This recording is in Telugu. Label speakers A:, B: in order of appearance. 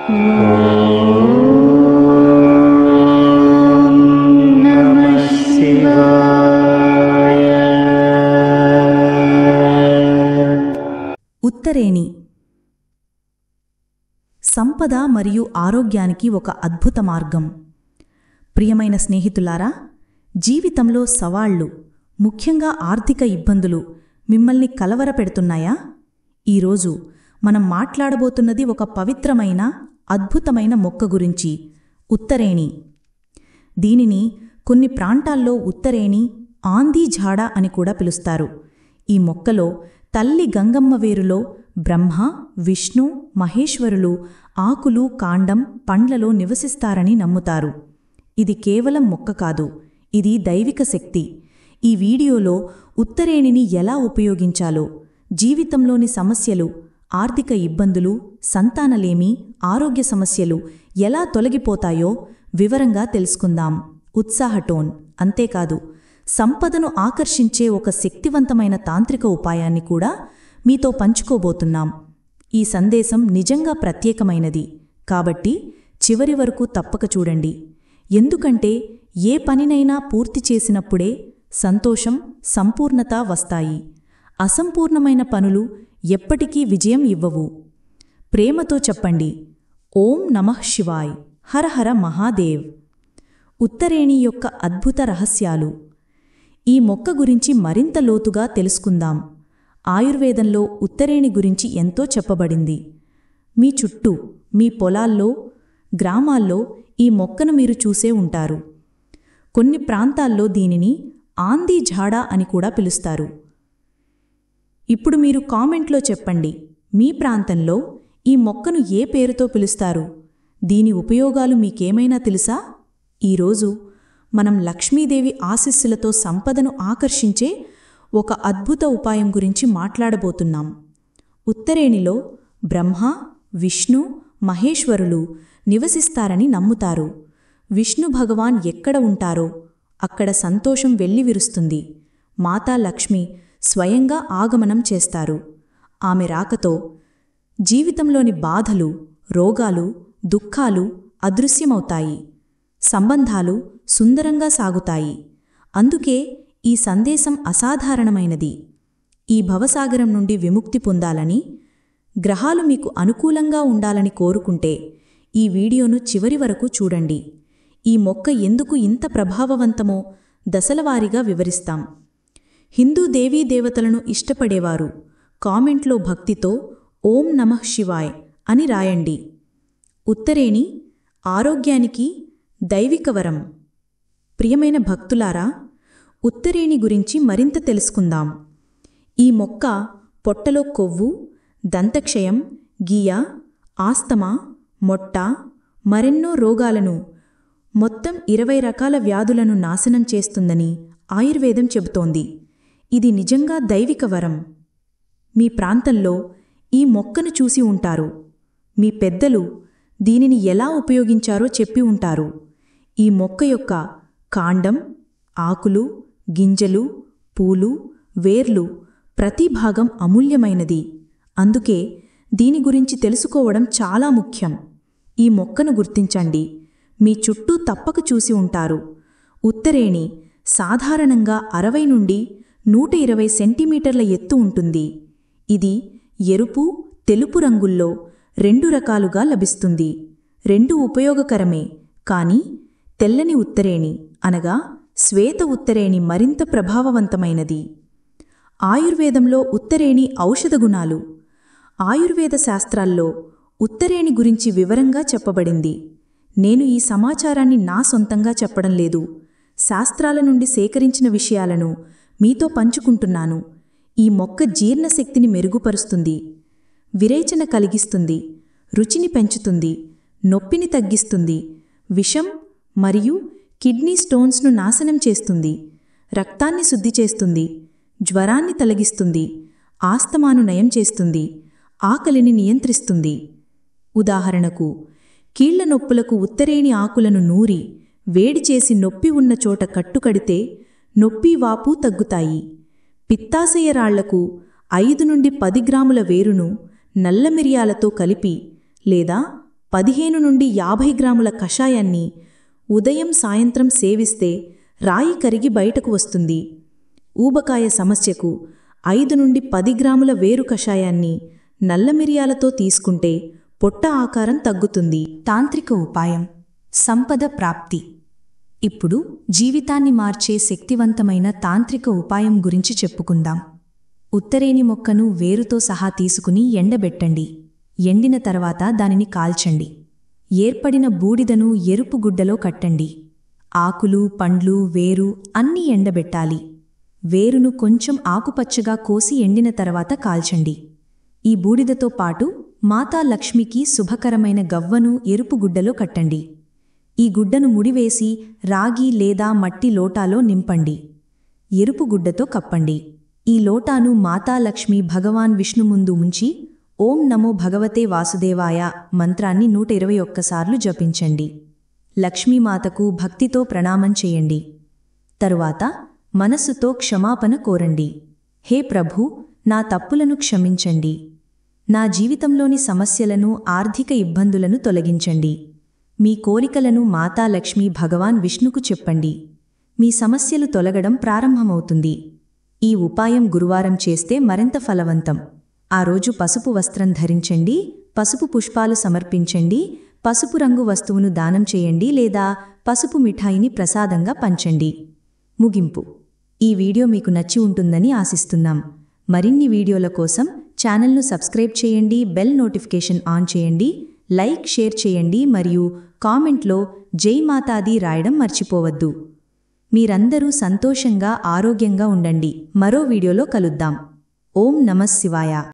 A: ఉత్తరేణి సంపద మరియు ఆరోగ్యానికి ఒక అద్భుత మార్గం. ప్రియమైన స్నేహితులారా, జీవితంలో సవాళ్లు, ముఖ్యంగా ఆర్థిక ఇబ్బందులు మిమ్మల్ని కలవరపెడుతున్నాయా? ఈరోజు మనం మాట్లాడబోతున్నది ఒక పవిత్రమైన, అద్భుతమైన మొక్క గురించి, ఉత్తరేణి. దీనిని కొన్ని ప్రాంతాల్లో ఉత్తరేణి, ఆంధీ ఝాడ అని కూడా పిలుస్తారు. ఈ మొక్కలో తల్లి గంగమ్మ వేరులో బ్రహ్మ, విష్ణు, మహేశ్వరులు ఆకులు, కాండం, పండ్లలో నివసిస్తారని నమ్ముతారు. ఇది కేవలం మొక్క కాదు, ఇది దైవిక శక్తి. ఈ వీడియోలో ఉత్తరేణిని ఎలా ఉపయోగించాలో, జీవితంలోని సమస్యలు, ఆర్థిక ఇబ్బందులు, సంతానలేమి, ఆరోగ్య సమస్యలు ఎలా తొలగిపోతాయో వివరంగా తెలుసుకుందాం. ఉత్సాహటోన్. అంతేకాదు, సంపదను ఆకర్షించే ఒక శక్తివంతమైన తాంత్రిక ఉపాయాన్ని కూడా మీతో పంచుకోబోతున్నాం. ఈ సందేశం నిజంగా ప్రత్యేకమైనది, కాబట్టి చివరి వరకు తప్పక చూడండి. ఎందుకంటే ఏ పనినైనా పూర్తి చేసినప్పుడే సంతోషం, సంపూర్ణత వస్తాయి. అసంపూర్ణమైన పనులు ఎప్పటికీ విజయం ఇవ్వవు. ప్రేమతో చెప్పండి, ఓం నమః శివాయ్, హర హర మహాదేవ్. ఉత్తరేణి యొక్క అద్భుత రహస్యాలు. ఈ మొక్క గురించి మరింత లోతుగా తెలుసుకుందాం. ఆయుర్వేదంలో ఉత్తరేణి గురించి ఎంతో చెప్పబడింది. మీ చుట్టూ, మీ పొలాల్లో, గ్రామాల్లో ఈ మొక్కను మీరు చూసే ఉంటారు. కొన్ని ప్రాంతాల్లో దీనిని ఆంధీ ఝాడ అని కూడా పిలుస్తారు. ఇప్పుడు మీరు కామెంట్లో చెప్పండి, మీ ప్రాంతంలో ఈ మొక్కను ఏ పేరుతో పిలుస్తారు? దీని ఉపయోగాలు మీకేమైనా తెలుసా? ఈరోజు మనం లక్ష్మీదేవి ఆశీస్సులతో సంపదను ఆకర్షించే ఒక అద్భుత ఉపాయం గురించి మాట్లాడబోతున్నాం. ఉత్తరేణిలో బ్రహ్మ, విష్ణు, మహేశ్వరులు నివసిస్తారని నమ్ముతారు. విష్ణు భగవాన్ ఎక్కడ ఉంటారో అక్కడ సంతోషం వెల్లివిరుస్తుంది. మాతా లక్ష్మి స్వయంగా ఆగమనం చేస్తారు. ఆమె రాకతో జీవితంలోని బాధలు, రోగాలు, దుఃఖాలు అదృశ్యమవుతాయి. సంబంధాలు సుందరంగా సాగుతాయి. అందుకే ఈ సందేశం అసాధారణమైనది. ఈ భవసాగరం నుండి విముక్తి పొందాలని, గ్రహాలు మీకు అనుకూలంగా ఉండాలని కోరుకుంటే ఈ వీడియోను చివరి వరకు చూడండి. ఈ మొక్క ఎందుకు ఇంత ప్రభావవంతమో దశలవారీగా వివరిస్తాం. హిందూ దేవీ దేవతలను ఇష్టపడేవారు కామెంట్లో భక్తితో ఓం నమః శివాయ్ అని రాయండి. ఉత్తరేణి ఆరోగ్యానికి దైవిక వరం. ప్రియమైన భక్తులారా, ఉత్తరేణి గురించి మరింత తెలుసుకుందాం. ఈ మొక్క పొట్టలో కొవ్వు, దంతక్షయం, గీయ, ఆస్తమా, మొట్ట, మరెన్నో రోగాలను, మొత్తం 20 రకాల వ్యాధులను నాశనం చేస్తుందని ఆయుర్వేదం చెబుతోంది. ఇది నిజంగా దైవిక వరం. మీ ప్రాంతంలో ఈ మొక్కను చూసి ఉంటారు. మీ పెద్దలు దీనిని ఎలా ఉపయోగించారో చెప్పి ఉంటారు. ఈ మొక్క యొక్క కాండం, ఆకులు, గింజలు, పూలు, వేర్లు ప్రతి భాగం అమూల్యమైనది. అందుకే దీని గురించి తెలుసుకోవడం చాలా ముఖ్యం. ఈ మొక్కను గుర్తించండి. మీ చుట్టూ తప్పక చూసి ఉంటారు. ఉత్తరేణి సాధారణంగా 60 నుండి 120 సెంటీమీటర్ల ఎత్తు ఉంటుంది. ఇది ఎరుపు, తెలుపు రంగుల్లో 2 రకాలుగా లభిస్తుంది. 2 ఉపయోగకరమే, కానీ తెల్లని ఉత్తరేణి అనగా శ్వేత ఉత్తరేణి మరింత ప్రభావవంతమైనది. ఆయుర్వేదంలో ఉత్తరేణి ఔషధ గుణాలు. ఆయుర్వేద శాస్త్రాల్లో ఉత్తరేణి గురించి వివరంగా చెప్పబడింది. నేను ఈ సమాచారాన్ని నా సొంతంగా చెప్పడం లేదు. శాస్త్రాల నుండి సేకరించిన విషయాలను మీతో పంచుకుంటున్నాను. ఈ మొక్క జీర్ణశక్తిని మెరుగుపరుస్తుంది, విరేచన కలిగిస్తుంది, రుచిని పెంచుతుంది, నొప్పిని తగ్గిస్తుంది, విషం మరియు కిడ్నీ స్టోన్స్ను నాశనం చేస్తుంది, రక్తాన్ని శుద్ధి చేస్తుంది, జ్వరాన్ని తొలగిస్తుంది, ఆస్తమాను నయం చేస్తుంది, ఆకలిని నియంత్రిస్తుంది. ఉదాహరణకు, కీళ్ల నొప్పులకు ఉత్తరేణి ఆకులను నూరి వేడిచేసి నొప్పి ఉన్న చోట కట్టుకడితే నొప్పి, వాపు తగ్గుతాయి. పిత్తాశయ రాళ్లకు 5 నుండి 10 గ్రాముల వేరును నల్ల మిరియాలతో కలిపి లేదా 15 నుండి 50 గ్రాముల కషాయాన్ని ఉదయం సాయంత్రం సేవిస్తే రాయి కరిగి బయటకు వస్తుంది. ఊబకాయ సమస్యకు 5 నుండి 10 గ్రాముల వేరు కషాయాన్ని నల్ల మిరియాలతో తీసుకుంటే పొట్ట ఆకారం తగ్గుతుంది.
B: తాంత్రిక ఉపాయం: సంపద ప్రాప్తి. ఇప్పుడు జీవితాన్ని మార్చే శక్తివంతమైన తాంత్రిక ఉపాయం గురించి చెప్పుకుందాం. ఉత్తరేణి మొక్కను వేరుతో సహా తీసుకుని ఎండబెట్టండి. ఎండిన తర్వాత దానిని కాల్చండి. ఏర్పడిన బూడిదను ఎరుపు గుడ్డలో కట్టండి. ఆకులు, పండ్లు, వేరు అన్నీ ఎండబెట్టాలి. వేరును కొంచెం ఆకుపచ్చగా కోసి ఎండిన తర్వాత కాల్చండి. ఈ బూడిదతో పాటు మాతా లక్ష్మికి శుభకరమైన గవ్వను ఎరుపు గుడ్డలో కట్టండి. ఈ గుడ్డను ముడివేసి రాగి లేదా మట్టి లోటాలో నింపండి. ఎరుపు గుడ్డతో కప్పండి. ఈ లోటాను మాతాలక్ష్మి భగవాన్ విష్ణు ముందు ఉంచి ఓం నమో భగవతే వాసుదేవాయ మంత్రాన్ని 121 సార్లు జపించండి. లక్ష్మీమాతకు భక్తితో ప్రణామం చేయండి. తరువాత మనస్సుతో క్షమాపణ కోరండి. హే ప్రభూ, నా తప్పులను క్షమించండి. నా జీవితంలోని సమస్యలను, ఆర్థిక ఇబ్బందులను తొలగించండి. మీ కోరికలను మాతాలక్ష్మి భగవాన్ విష్ణుకు చెప్పండి. మీ సమస్యలు తొలగడం ప్రారంభమవుతుంది. ఈ ఉపాయం గురువారం చేస్తే మరింత ఫలవంతం. ఆ రోజు పసుపు వస్త్రం ధరించండి, పసుపు పుష్పాలు సమర్పించండి, పసుపు రంగు వస్తువును దానం చేయండి లేదా పసుపు మిఠాయిని ప్రసాదంగా పంచండి. ముగింపు: ఈ వీడియో మీకు నచ్చి ఉంటుందని ఆశిస్తున్నాం. మరిన్ని వీడియోల కోసం ఛానల్ను సబ్స్క్రైబ్ చేయండి, బెల్ నోటిఫికేషన్ ఆన్ చేయండి, లైక్, షేర్ చేయండి మరియు కామెంట్లో జై మాతాది రాయడం మర్చిపోవద్దు. మీరందరూ సంతోషంగా, ఆరోగ్యంగా ఉండండి. మరో వీడియోలో కలుద్దాం. ఓం నమః శివాయ.